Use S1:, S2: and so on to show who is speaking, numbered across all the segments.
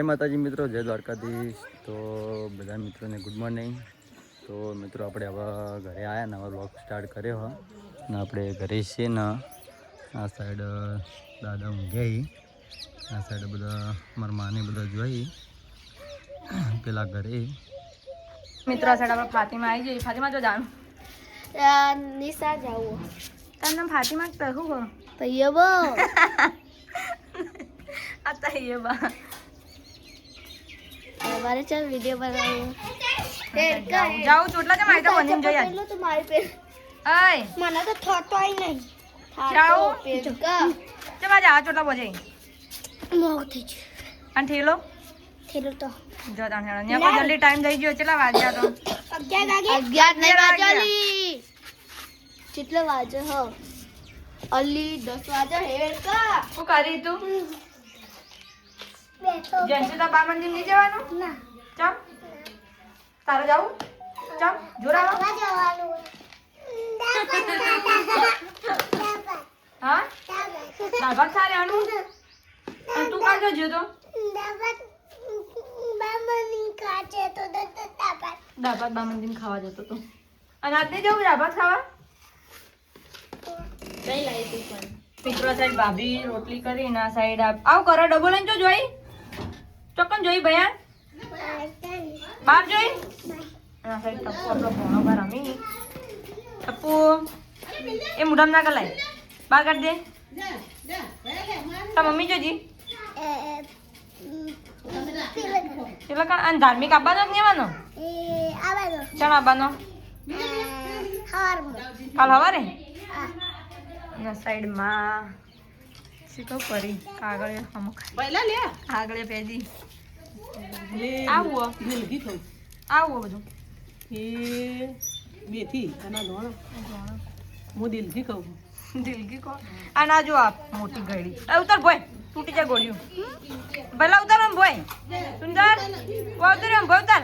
S1: માતાજી મિત્રો, જય દ્વારકાધીશ. તો બધા મિત્રોને ગુડ મોર્નિંગ. તો મિત્રો આપણે હવે ઘરે આવ્યા, નવા બ્લોગ સ્ટાર્ટ કર્યો હોય ને આપણે ઘરે છીએ ને. આ સાઈડ દાદા ઊંઘ્યા, આ સાઈડ બધા મારા માને બધા જોઈ પેલા ઘરે.
S2: મિત્રો આ સાઈડ આપણે ફાતિમા આવી જઈએ. ફાતિમા જો જાણ
S3: નિશા જાવું
S2: તારું નામ ફાતિમા તો શું હો
S3: તૈયબો
S2: આ તૈયબા
S3: અમારે ચાલ વિડિયો બનાવું
S2: જાઉં ચોટલા તે મારી તો બનીને જોઈ આજ
S3: તો મારી પે
S2: અય
S3: મને તો થતોય નહીં
S2: જાઉં
S3: પેટકા
S2: તે માજા આ ચોટલા બોજે
S3: મોતી છે
S2: અને ઠેલો
S3: તો
S2: જો તાણ હેડો ને કોઈ જલ્દી ટાઈમ થઈ ગયો. કેટલા વાગ્યા તો
S3: 11 નહીં વાજલી કેટલા વાગે હો અલી 10 વાગે હેડકા
S2: શું કરી તું
S3: બેઠો
S2: જંશુ બા મંદિર નહીં જવાનું
S3: ના
S2: ચમ તારે જાવું ચમ જોરાવા
S3: જવાનું
S2: હા દાળ ભાત સારે આનું અને તું કાં જો તો દાળ ભાત બા મંદિર ખાવા જતો તો અને આજ નહીં જવું દાળ ભાત ખાવા મિત્રો સાઈડ ભાભી રોટલી કરી ના સાઈડ આવ કરો ડબો લઈને જો જોઈ ચોક્કન જોઈ ભયા બાર જોઈ ના સાઈડ ટપ્પુ આપણો ભણો બાર રમી ટપ્પુ એ મુઢામ ના કલાય બાર કાઢ દે તા મમ્મી જોજી પેલા કાં અને ધાર્મિક આવવાનો કે નહીં આવવાનો ચાલ આવવાનો કાલ હવારે ના સાઈડમાં શીખવ કરી કાગળે અમુક
S4: પહેલા લે
S2: કાગળે પેજી
S4: લે
S2: આવો
S4: દિલગી થયું
S2: આવો બધું
S4: એ બેથી અને ધોણ હું દિલથી કહું
S2: દિલગી કો આ ના જો આ મોટી ગળી ઉતર ભોય તૂટી જાય ગોળીઓ ભલા ઉતર આમ ભોય સુંદર ઉતર આમ ભોય ઉતર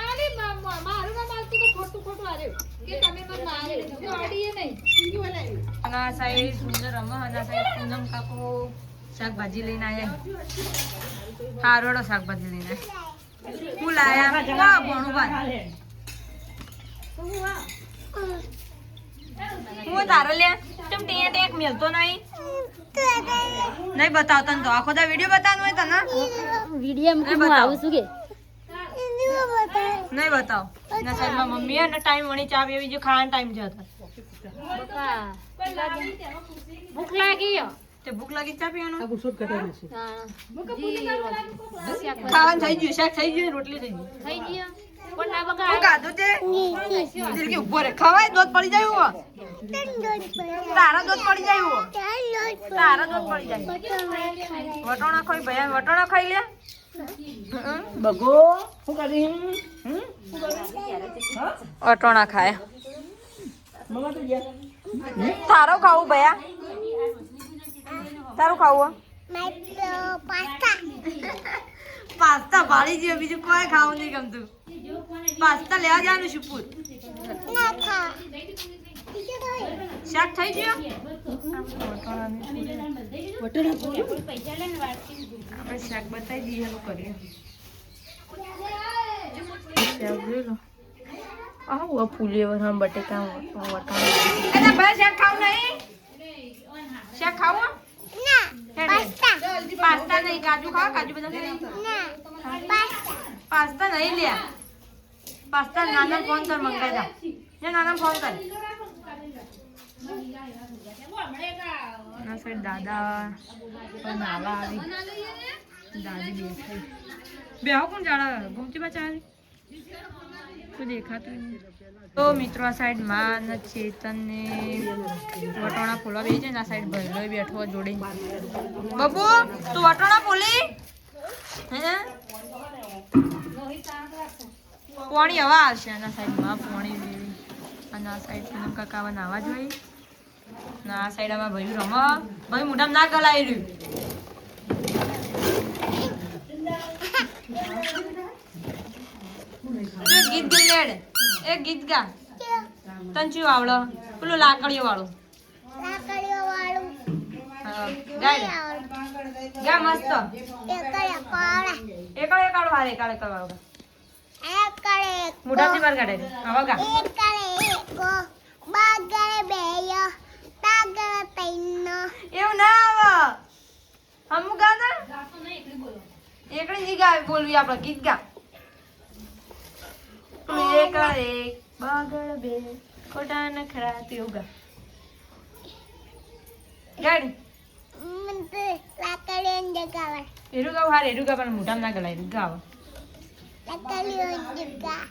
S5: અરે મારું નામ આવતું તો ખોટું આરે કે તમે મને મારે ગાડીએ નહીં
S2: અને આ સાઈડ સુંદર રમા અને આ સાઈડ પૂનમ કાકો શાકભાજી લઈને આવ્યા હારોડો શાકભાજી લઈને હું લાયા કા ભણું ભાઈ હું તારો લે તમ ટેટ એક મેલતો નહીં નહીં બતાવતા ને તો આખો દા વિડિયો બતાવવાનો હોય તને
S3: વિડિયો માં હું આવું છું કે
S2: નહીં બતાવ ના સાઈડમાં મમ્મી અને ટાઈમ વણી ચા પીવી જે ખાવાનો ટાઈમ છે
S5: ભૂખ લાગી
S2: તે ભૂખ લાગી ચા પીવાનું
S4: આ ગુસ્સો કટાઈ છે
S2: ખાવાનું થઈ ગયું શાક થઈ ગયું રોટલી થઈ ગઈ
S5: થઈ ગયો પણ ના
S2: હું
S5: બગા
S2: ખાધું તે દિલકી ઉભો રે ખવાય દૂધ પડી જાય હો તારા દૂધ પડી જાય હો તારા દૂધ પડી જાય વટોણા ખાઈ ભયા વટોણા ખાઈ લે
S4: બગો શું કરી
S2: વટોણા ખાય
S4: મમ્મા તો ગયા
S2: તારો ખાવું ભયા તારું ખાવું પાસ્તા ભાળી ગયો બીજું કોઈ ખાવું નહીં ગમતું પાસ્તા લેવા જવાનું શુપુર શાક થઈ ગયો આપણે શાક બતાવી દઈએ એનું કરીએ શાક જોઈ લો આવું ફૂલી વરણ બટેકા વટાણા ભાઈ શાક ખાવું નહીં શાક ખાવું પાસ્તા નહીં કાજુ ખાવા કાજુ બધા પાસ્તા નહીં લ્યા પાસ્તા નાના ફોન કર મંગાઈ જા જે નાના ફોન કર ના સાઈડ દાદા નાવા આવી દાદી બેઠી બેહો કોણ જાડા ઘૂમતી બચાવી તો દેખાતું નહીં તો મિત્રો આ સાઈડ માં ને ચેતન ને વટોણા ફોલવા બેસી જાય ને આ સાઈડ ભરલો બેઠો જોડે બબુ તું વટોણા ફોલી હે પાણી હવા આવશે અને આ સાઈડમાં પાણી વેવી અને આ સાઈડ પૂનમ કાકા નાવા જોઈ ને આ સાઈડ આમાં ભાઈ રમા ભાઈ મોઢામાં ના ગલાઈ રહ્યું ગીત ગઈ લેડ એક ગીત ગા તંચી વાવડો પેલું લાકડીઓ વાળું
S3: લાકડીઓ વાળું
S2: ગાય ગા મસ્ત
S3: એકડે કોળા
S2: એકળ એકળ વારે એકળ એકળ વાળો
S3: એકડે
S2: મોઢાથી બહાર કાઢે આવા ગા
S3: એકડે એકો બાગડે બેયો તાગડે તૈનો
S2: એવું ના આવે હમુ ગા દે એકડી ની ગા બોલવી આપણે ગીત ગા એકળ એક બાગડ બે ખોટા નખરા તેવું ગા ગાડી
S3: મને લાકડીઓ જગાવે
S2: એરું ગાવ હારે એરું ગા પણ મોઢામાં ના ગલાય એરું ગાવ
S3: લાકડીઓ જગા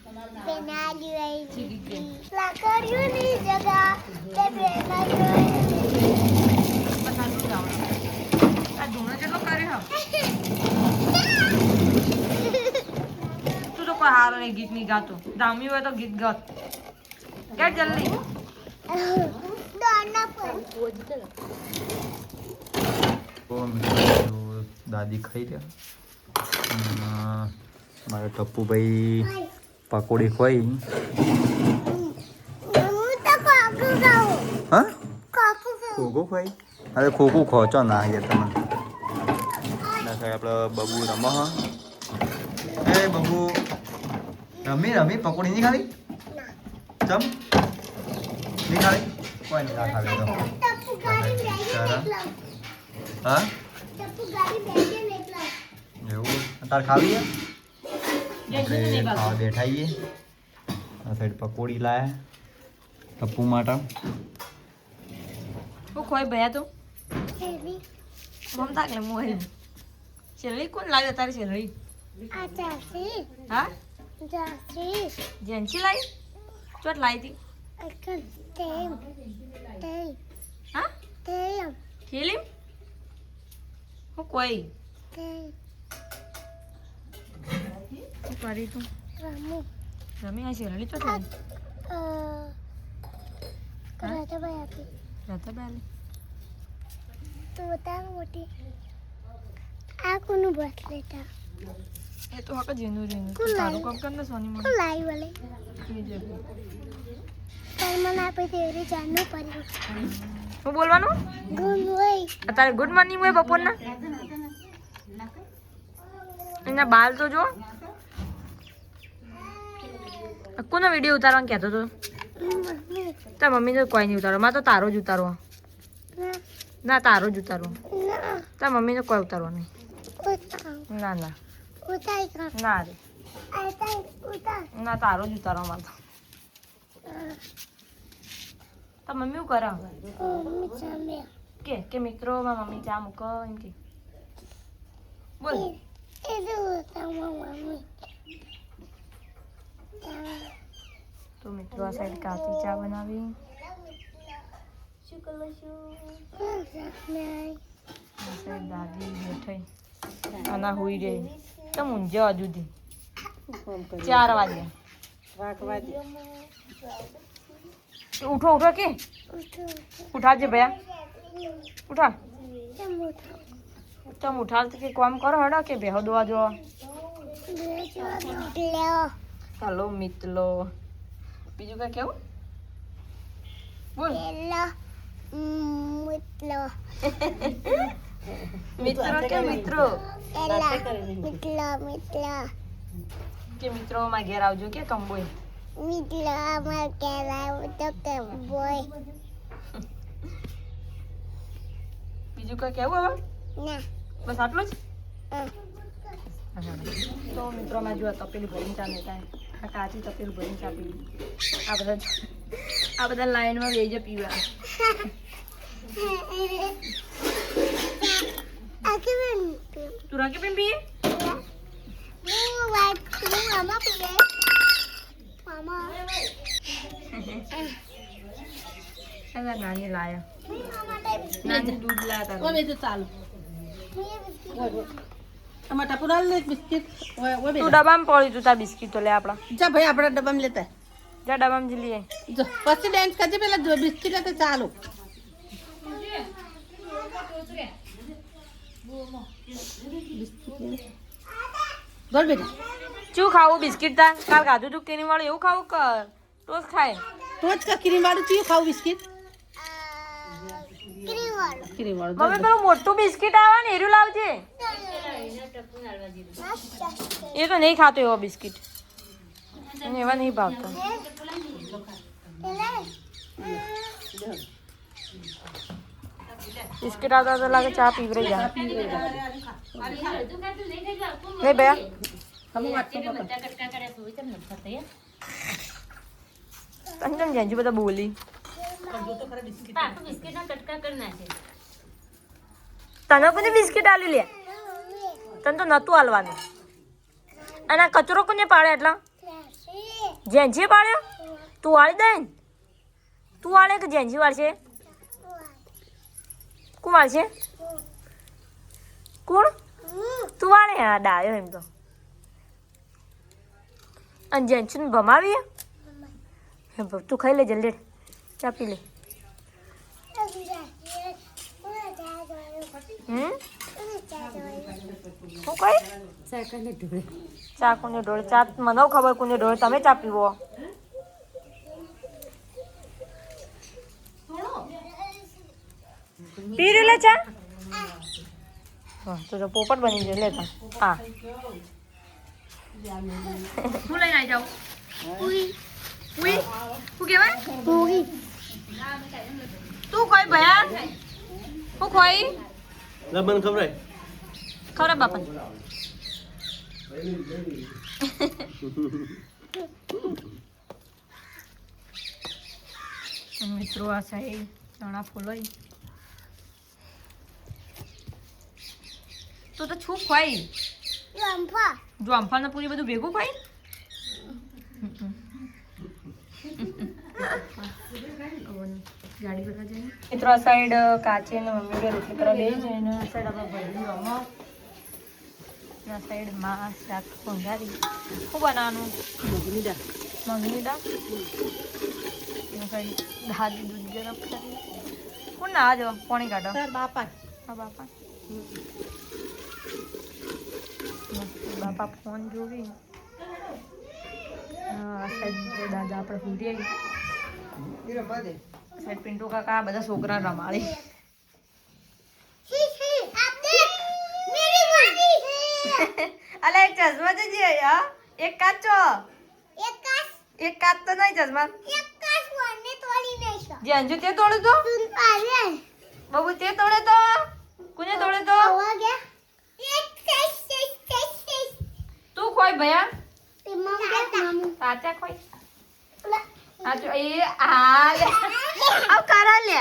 S3: બેનાડીઓ
S2: ગીત ગા
S3: લાકડીઓની જગા તે બેનાડીઓ
S2: બસ આટલું ગાવાનું આ ધૂણો જેટલો કરે હા તું તો કોઈ હારો નહીં ગીત નહીં ગાતો દામી હોય તો ગીત ગાત ગાય જલ્દી
S3: દોના પર
S1: તો મિત્રો દાદી ખાઈ રહ્યા અને મારા ટપ્પુભાઈ પકોડી ખોઈ
S3: હું તો કાકુ ગાઉં
S1: હા
S3: કાકુ ગાઉં
S1: ખોખું ખોઈ અરે ખોખું ખોચો ના યાર તમે ના સાહેબ આપણે બબુ રમો હા એ બબુ રમી પકોડી નહીં ખાવી ચમ નહીં ખાવી કોઈ નહીં ના ખાવી તો
S3: ટપ્પુ ગાડી બેગે એકલા
S1: હા
S3: ટપ્પુ ગાડી બેગે એકલા
S1: એવું તાર ખાવી છે આપણે ખાવા બેઠાઈએ આ સાઈડ પકોડી લાયા ટપ્પુ માટે
S2: હું ખોઈ ભયા તું
S3: હેવી
S2: મમતા કે મોહી છેલ્લી કોણ લાગે તારી છેલ્લી
S3: આ ચાસી
S2: હા
S3: ચાસી
S2: જેન્સી લાવી ચોટ લાવી હતી
S3: એકલ તેમ તેમ
S2: હા
S3: તેમ
S2: ફિલ્મ હું કોઈ
S3: તેમ
S2: શું કરી તું
S3: રમુ
S2: રમી આ છેલ્લી ચોટ લાવી
S3: રાજા ભાઈ આપી
S2: રાતા બેલી
S3: તો બતા મોટી આ કોનું બસ લેતા
S2: એ તો હક જીનું જીનું
S3: કોણ
S2: તારું
S3: લાવી?
S2: કામ કર ને સોની
S3: કોણ લાવી વલે
S2: મને
S3: તાર મને આપી તેરી જાનનું પડ્યું
S2: શું બોલવાનું
S3: ગુમ હોય
S2: અત્યારે ગુડ મોર્નિંગ હોય બપોરના એના બાલ તો જો કોનો વિડીયો ઉતારવાનું કહેતો તો
S3: મમ્મી
S2: તાર મમ્મી તો કોઈ નહીં ઉતારો માં તો તારો જ ઉતારવો
S3: ના
S2: ના તારો જ ઉતારવો
S3: ના
S2: તાર મમ્મીને કોઈ ઉતારવો નહીં
S3: ઉતાર
S2: ના ના
S3: ઉતાર કર
S2: ના રે
S3: ઉતાર ઉતાર
S2: ના તારો જ ઉતારવો માં તો તાર મમ્મી શું કરે
S3: મમ્મી સામે
S2: કે મિત્રો મારા મમ્મી ચા મૂકો એમ કે બોલ
S3: એ તો ઉતાર મમ્મી
S2: તો મિત્રો આ સાઈડ કાચી ચા બનાવી
S3: શું કરો છો
S2: આ સાઈડ દાદી બેઠી આના હુઈ રહી તો મુંજે હજુથી 4 વાગે ઉઠો ઉઠો કે ઉઠાજે ભયા ઉઠા તમે ઉઠાડતી કે કામ કરો હડો કે બેહો દોવા જો હાલો મિત્રો બીજું કઈ કેવું બોલ મિત્રો કે મિત્રો કે મિત્રો માં ઘેર આવજો કે કંબોય બીજું કઈ કેવું હવે બસ આટલું જ તો મિત્રો માં જો તપેલું ભરીને ચા લેતા આ કાચી તપેલું ભરીને ચા પીવી આ બધા લાઈનમાં વેજ પીવા તું રાખી પીને પીએ નાની લાયા નાની દૂધ લાયા તારું
S4: ઓય તો ચાલો ટમાટા પુરા લે બિસ્કિટ ઓય ઓય
S2: તું ડબ્બામાં પડી તું તાર બિસ્કીટ તો લે આપણા
S4: જા ભાઈ આપણા ડબ્બામાં લેતા
S2: જા ડબ્બામાં જ લઈએ
S4: જો પછી ડાન્સ કરજે પેલા જો બિસ્કિટ તો ચાલો બોલ બેટા
S2: શું ખાવું બિસ્કિટ તાર કાલ ખાધું તું કેની વાળું એવું ખાવું કર ટોસ ખાય
S4: તો જ ક્રીમ વાળું ચીયું ખાવું બિસ્કિટ
S3: ક્રીમ
S4: ક્રીમ વાળું
S2: મમ્મી પેલું મોટું બિસ્કિટ આવે ને એરું લાવજે. એ તો નહીં ખાતો એવો બિસ્કિટ. એને એવા નહીં ભાવતા. બિસ્કિટ આવતા તો લાગે ચા પીવરે જાય. નહીં ભૈયા
S4: હમું વાત તો પકડ.
S2: તને જેન્જી બધા બોલી. તને કોને બિસ્કિટ આલ્યું લે? તને તો નતું આલવાનું. અને આ કચરો કોને પાડે એટલા? જેન્જીએ પાડ્યો? તું વાળી દે ને? તું વાળે કે જેન્જી વાળશે? કોણ વાળશે? કોણ? તું વાળે? હા ડાયો એમ તો. અને જેન્ચીને ભમાવી તું ખાઈ લે જલ્દી ચા પી લે. શું કઈ ચા કોને ઢોળે? ચા મને ખબર કોને ઢોળે. તમે ચા પીવો. પી લે ચા. હા તો પોપટ બની જાય લેતા. હા હું લઈને આવી જાઉં. ઉઈ શું કહેવાય?
S3: પૂરી
S2: તું કોઈ ભયા હું કોઈ
S1: લબન ખવડાય
S2: ખબર બાપા. મિત્રો આ સાઈડ ચણા ફૂલોય તો છું ખવાઈ
S3: રંભા
S2: જો અમ્ફાને પૂરી બધું ભેગું ખાઈ. ગાડી કરવા જાય મિત્રો આ સાઈડ કાચી અને મમ્મી રોટલી કરવા બે છે અને આ સાઈડ આપણે ભરી રમો. આ સાઈડ માં શાક પંગારી શું બનાવવાનું? મગની દાળ. આ સાઈડ દાદી દૂધ ગરમ કરી. કોણ ના જો પાણી કાઢો?
S4: તાર બાપા
S2: હા બાપા. બાપા ફોન જોવી. હા સાઈડ દાદા આપણે ફૂટી સાઈડ પિન્ટુ કાકા આ બધા છોકરા રમાડી. અલે એક ચશ્મા છે જે એક કાચો એક કાચ તો નહીં ચશ્મા જે અંજુ તે તોડે તો બાબુ તે તોડે તો કોને તોડે તો તું ખોઈ ભયા સાચા ખોઈ આ જો એ આ લે આવ કરા લે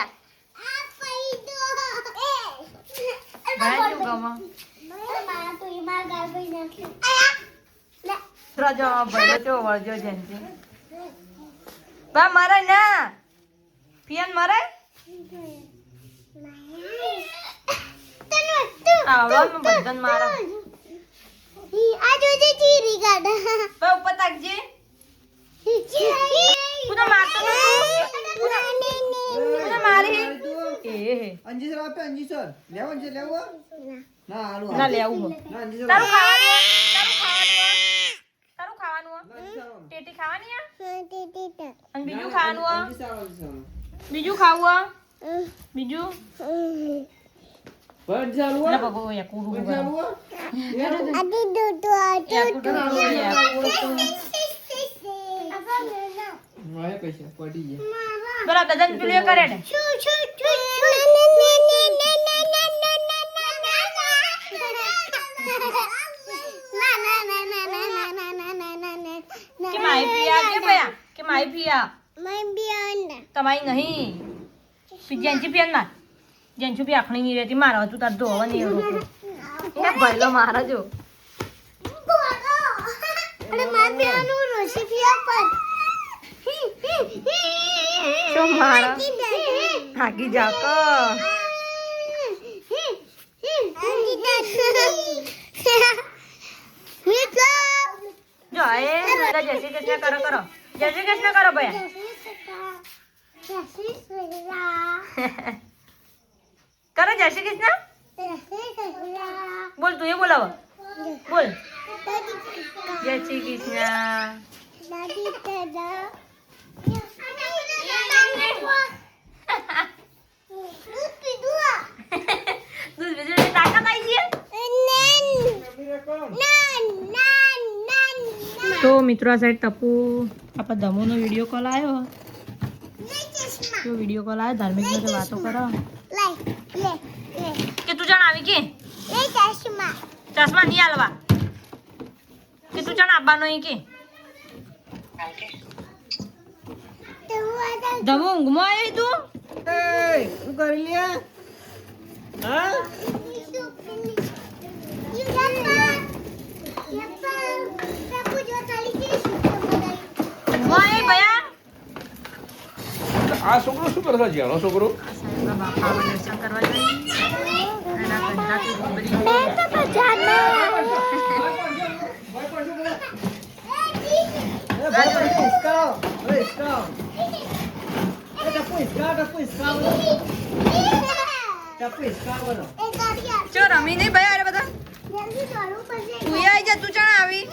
S2: ભાઈ જો ગમા રાજો ભલે તો વળજો જેનથી બા મારે ના પિયન મારે આવડો મે બદન મારા
S3: આ જોજે ચીરી ગાડા
S2: બા ઉપર તાકજે પુના મારતો પુના મારી એ
S6: અંજી સર આપે અંજી સર લેવો છે લેવો ના આલુ
S2: ના લેવું
S6: ના અંજી સર
S2: તારું ખાવાનું ટેટી ખાવાની આ અને બીજું ખાવાનું આ બીજું ખાવું આ બીજું
S6: બટ ચાલુ
S2: ના બગો યા કુડું
S6: ચાલુ
S3: આદી દોડો
S6: મારે પૈસા પડી ગયા
S2: બરા બદન પીલીઓ કરે ને કે માઈ પિયા કે ભયા કે માઈ પિયા તમારી નહીં જેન્ચી પિયન માં જેન્ચુ પી આખણી નહીં રહેતી મારા તું તાર ધોવા નહીં રોકું એ ભયલો મારા જો
S3: અરે માર બેનું રોશી પિયા પર
S2: શું મારા ભાગી જા ક જો એ બધા જય શ્રી કૃષ્ણ કરો કરો જય શ્રી કૃષ્ણ કરો ભયા કરો જય શ્રી કૃષ્ણ બોલ તું એ બોલાવો બોલ જય શ્રી કૃષ્ણ મિત્રો આ સાઈડ ટપુ આપણા ધમુનો વિડીયો કોલ આવ્યો. તો વિડીયો કોલ આવ્યો ધાર્મિક સાથે વાતો કરો કે તું જાણ આવી કે ચશ્મા નહીં હાલવા કે તું જાણ આવવાનો અહીં કે ધમુ ઊંઘમાં આવી તું
S6: શું કરી લે હા
S2: ઊંઘમાં આવી ભયા
S7: આ છોકરો શું કરે છે જાણો છોકરો
S2: આ સાહેબના બાપાના દર્શન કરવા જઈએ અને આ કંટાથી બધી ચો રમી નહીં ભાઈ અરે બધા તું આવી જા તું ચાણ આવી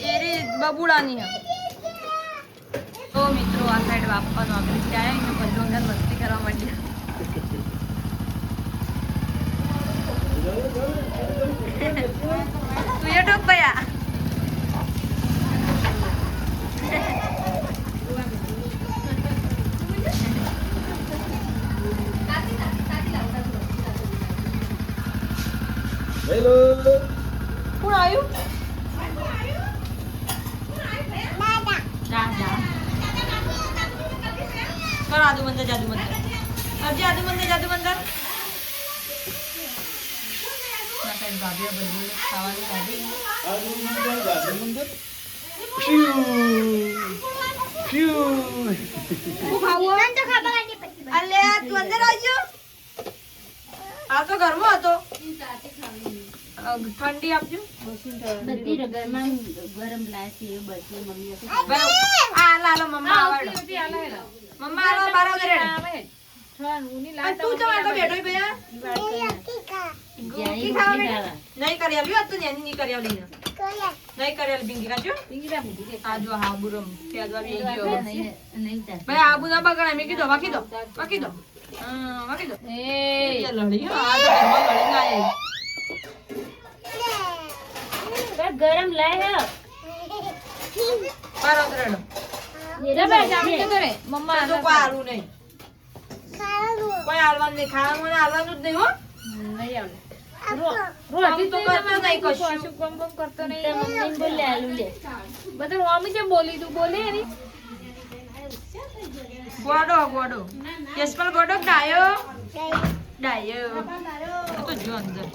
S2: એરી બબુડાની હે. તો મિત્રો આ સાઈડ બાપાનો આપણે ત્યાં આવીને બધો અંદર મસ્તી કરવા માંડ્યા. તું એ ટોક ભયા કોણ આવ્યું કર આદુ મંદર જાદુ મંદર અરજી આદુ મંદર જાદુ મંદર ભાભીઓ બધું ખાવાનું કાઢી શું ખાવું અલે તું અંદર આવજો આ તો ઘરમાં હતો ઠંડી આપજો
S4: બધી ગરમ લાય છે એ બધી મમ્મી
S2: આ લાલો મમ્મા આવડો મમ્મા આલો બાર આવડે રે તું તો આ તો બેઠો ભયા કી ખાવા નહીં કરી આલ્યો તો નેની નહીં કરી આલી નહીં કરી આલી બિંગી કાજો આ જો હા બુરમ તે આજવા વિડિયો
S4: નહીં
S2: ભાઈ આ બુના બગડા મે કીધો વાકી દો વાકી દો એ લડી આ તો ઘરમાં લડી ના આવી
S4: ગરમ લાય
S2: બાર આવડે મમ્મા તો કોઈ આલું નહીં કોઈ આલવાનું નહીં ખાવાનું ને આલવાનું જ નહીં હો રોટી તો કરતો નહીં કશું
S5: કરતો નહીં
S4: મમ્મી બોલે આલુ લે
S5: બધું મમ્મી જે બોલી તું બોલે એની
S2: ગોડો ગોડો યશપાલ ગોડો ડાયો ડાયો તો જો અંદર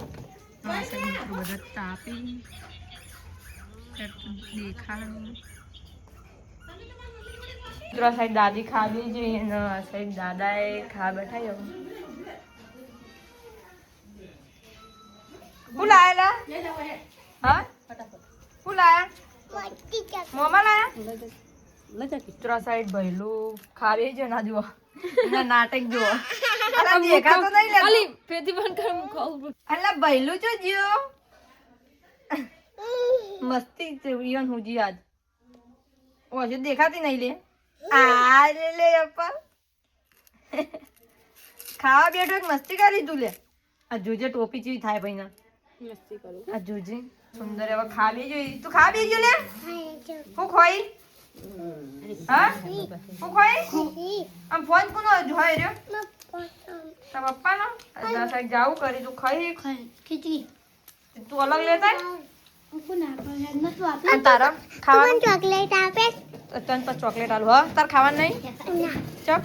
S2: આ સાઈડ મિત્રો બધા તાપી દેખાડું મિત્રો આ સાઈડ દાદી ખાધી છે અને આ સાઈડ દાદાએ ખા બેઠા હું લાયેલા હા હું લાયા મોમાં લાયા મિત્રો આ સાઈડ ભૈલું ખાવી છે ના જુઓ ના નાટક જુઓ દેખાતો નહીં લે
S5: પેટી બંધ કર ખાવું
S2: અલા ભૈલું જો જીઓ મસ્તી ચેવડીઓન હુજી આજ ઓજે દેખાતી નહીં લે આ લે અપ્પા ખાવા બેઠો એક મસ્તી કરી તું લે આ જોજે ટોપી ચીવી થાય ભાઈ ના
S5: મસ્તી કરું
S2: આ જોજે સુંદર એવા ખાવી જોઈ તું ખા બેજો લે હું ખોઈ હા હું ખોઈ આમ ફોન કોનો જોઈ રહ્યો તારા પપ્પાનો આ સાઈડ જાવું કરી તું ખાઈ
S3: ખીચડી
S2: તું અલગ લેતા
S3: નતું
S2: તારા ખાવાનું
S3: ચોકલેટ આપે
S2: તને પર ચોકલેટ આલું હા તાર ખાવાનું નહીં ચક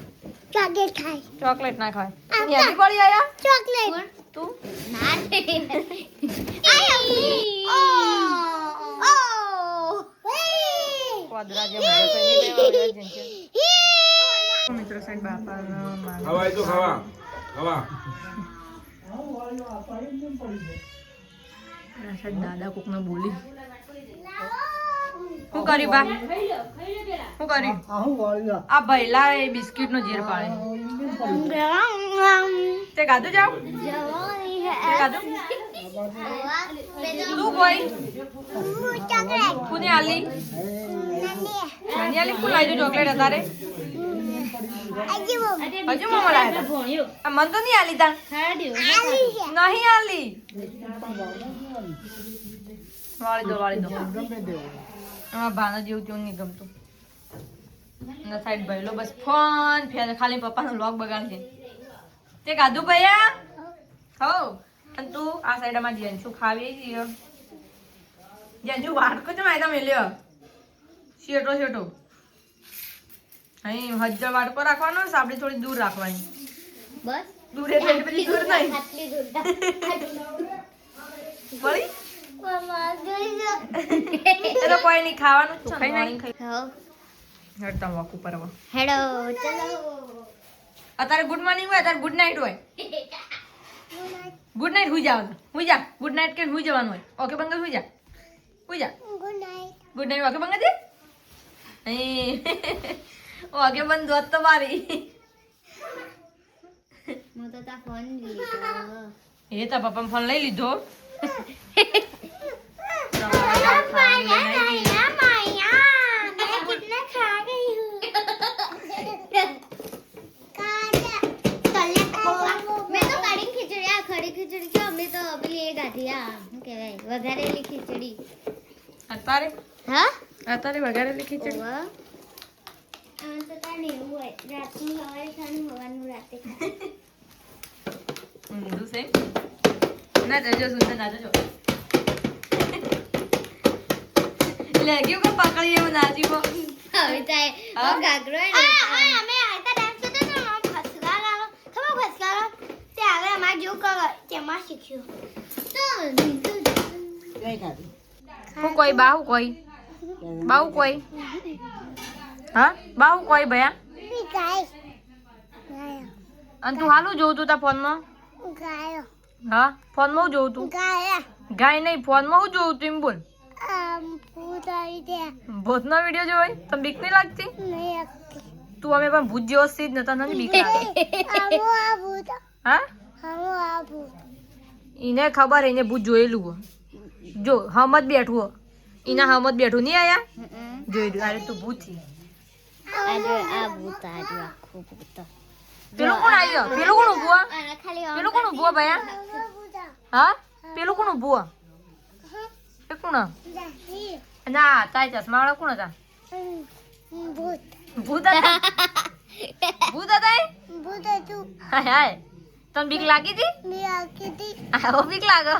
S3: ચોકલેટ ખાય
S2: ચોકલેટ ના ખાય યાદી પડી આયા
S3: ચોકલેટ
S2: તું કોદરા જે મજા કરી દેવા મિત્રો સાઈડ બાપાનો
S7: ખાવા તો ખાવા ખાવા
S2: દાદા કોકને બોલી શું કરી બા શું કરી આ ભૈલા એ બિસ્કિટ નો ઝેર પાડે તે ગાધું જાવ તે ગાધું તું કોઈ કોને આલી નાની આલી કોણ લાવી ચોકલેટ અત્યારે હજુ મમ્મા લાવ્યા આ મન તો નહીં આલી તા નહીં આલી વાળી દો એમાં ભાના જેવું તેવું નહીં ગમતું ના સાઈડ ભઈલો બસ ફોન ફેર ખાલી પપ્પાનો લોક બગાડશે તે કાધું ભૈયા હો અને તું આ સાઈડ માં જેન્સુ ખાવી છીએ જેન્સુ વાટકો છે માયતા મેલ્યો શેટો અહીં હજ્જર વાટકો રાખવાનો સાબડી થોડી દૂર રાખવાની
S3: બસ
S2: દૂર એટલે બધી દૂર નહીં
S3: આટલી દૂર
S2: વળી
S3: મમ્મા જોઈ
S2: એ તો કોઈ નહીં ખાવાનું જ છે ખાઈ
S3: હો
S2: હડતા વોક ઉપર હવે
S3: હેડો ચલો
S2: અત્યારે ગુડ મોર્નિંગ હોય અત્યારે ગુડ નાઇટ હોય ગુડ નાઇટ હુઈ જા ગુડ નાઇટ કે હુઈ જવાનું હોય ઓકે બંગલ હુઈ જા
S3: good night
S2: good night okay બંગલ દે ઓકે બંધ દોત તો મારી
S3: હું તો તા ફોન લીધો
S2: એ તા પપ્પા ફોન લઈ લીધો
S3: વઘારેલી ખીચડી
S2: અત્યારે વઘારેલી ખીચડી
S3: તો તાને એવું હોય રાતનું સવારે ખાવાનું સવારનું રાતે
S2: ઊંધું છે ના જજો સુંદર ના જજો એટલે કેવું કે પકડી એવું નાચી
S3: હવે થાય ગાગરો અમે આતા ડાન્સ કરતો તો ખસકારો તે હવે અમાર જો કરો તેમાં શીખ્યું
S2: હું કોઈ બાહુ કોઈ હા બાહુ કોઈ ભયા અને તું હાલું જોઉં તું તા ફોનમાં હા ફોનમાં હું જોઉં તું ગાય નહીં ફોનમાં હું જોઉં તું એમ બોલ ભૂતનો વિડીયો જોવાય તને બીક નહીં લાગતી તું અમે પણ ભૂત જેવો સીધ નતા નથી બીક લાગે હા એને ખબર એને ભૂત જોયેલું હો જો હમત બેઠું હો એના હમત બેઠું નહીં આયા જોયેલું અરે તું ભૂત છે પેલું કોણ આવ્યો પેલું કોણ ઉભું પેલું કોણ ઉભું ભયા હા પેલું કોણ ઉભું એ કોણ ના તાય ચશ્મા વાળા કોણ હતા ભૂત હતા હાય હાય તને બીક લાગી હતી બીક લાગે